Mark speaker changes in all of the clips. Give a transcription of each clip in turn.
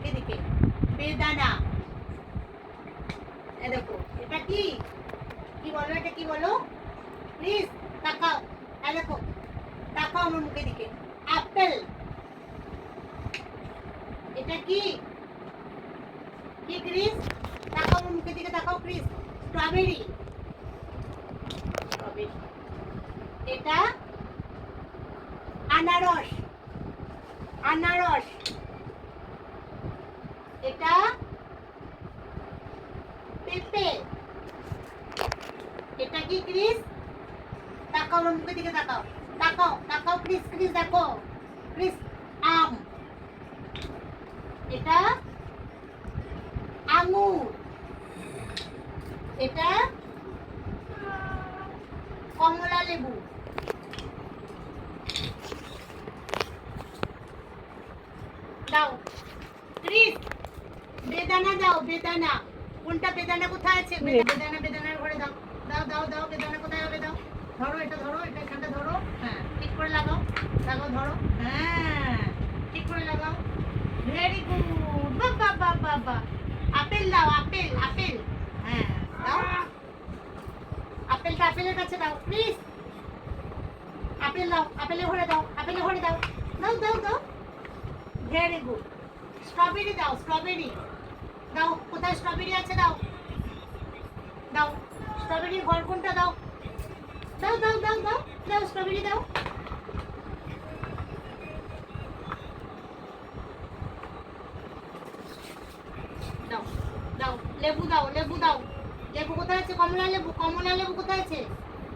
Speaker 1: মুখে দিকে বেদানা এ দেখো এটা কি কি বলো এটা কি বলো প্লিজ তাকাও এ দেখো তাকাও আমার মুখে দিকে আপেল এটা কি কি ক্রিস তাকাও আমার মুখে দিকে তাকাও ক্রিস স্ট্রবেরি স্ট্রবেরি এটা আনারস আনারস এটা পেঁপে এটা কি ক্রিস তাকাও আমার মুখের দিকে তাকাও তাকাও তাকাও ক্রিস ক্রিস দেখো ক্রিস আম এটা আঙ্গুর এটা কমলা লেবু দাও ক্রিস বেদানা দাও বেদানা কোনটা বেদানা কোথায় আছে বেদানা বেদানার ঘরে দাও দাও দাও দাও বেদানা কোথায় হবে দাও ধরো এটা এখানটা ধরো হ্যাঁ ঠিক করে লাগাও লাগাও ধরো হ্যাঁ ঠিক করে লাগাও ভেরি গুড বাবা বাবা বাবা আপেল দাও আপেল আপেল হ্যাঁ দাও আপেলটা আপেলের কাছে দাও প্লিজ আপেল দাও আপেলের ঘরে দাও আপেলের ঘরে দাও দাও দাও দাও ভেরি গুড স্ট্রবেরি দাও স্ট্রবেরি দাও কোথায় স্ট্রবেরি আছে দাও দাও স্ট্রবেরির ঘর কোনটা দাও দাও দাও দাও দাও দাও স্ট্রবেরি দাও দাও দাও লেবু দাও লেবু দাও লেবু কোথায় আছে কমলা লেবু কোথায় আছে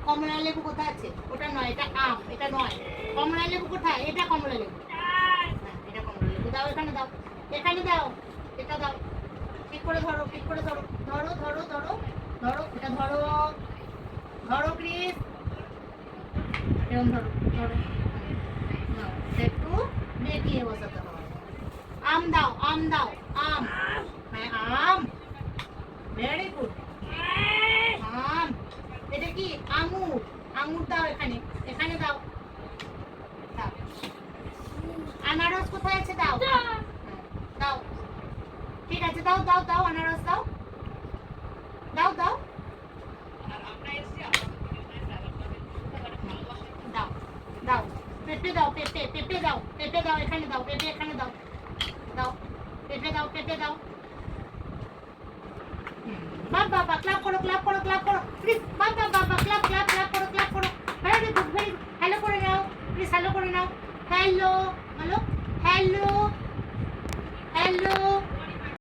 Speaker 1: কমলা লেবু কোথায় আছে ওটা নয় এটা আম এটা নয় কমলা লেবু কোথায় এটা কমলা লেবু হ্যাঁ এটা কমলা লেবু দাও এখানে দাও এটা দাও ঠিক করে ধরো ঠিক করে ধরো ধরো ধরো ধরো ধরো এটা ধরো ধরো প্লিজ এরকম ধরো ধরো একটু বেঁকিয়ে বসাতে হবে আম দাও আম হ্যাঁ আম ভেরি গুড আম এটা কি আঙুর আঙুর দাও এখানে এখানে দাও আনারস কোথায় আছে দাও দাও ঠিক আছে দাও দাও দাও আনারস দাও দাও দাও দাও দাও পেঁপে দাও পেঁপে দাও এখানে দাও পেঁপে এখানে দাও দাও পেঁপে দাও বাবা বাবা ক্লাপ করো প্লিজ বাবা বাবা ক্লাপ করো ভেরি গুড হ্যালো করে নাও প্লিজ হ্যালো করে নাও হ্যালো হ্যালো হ্যালো হ্যালো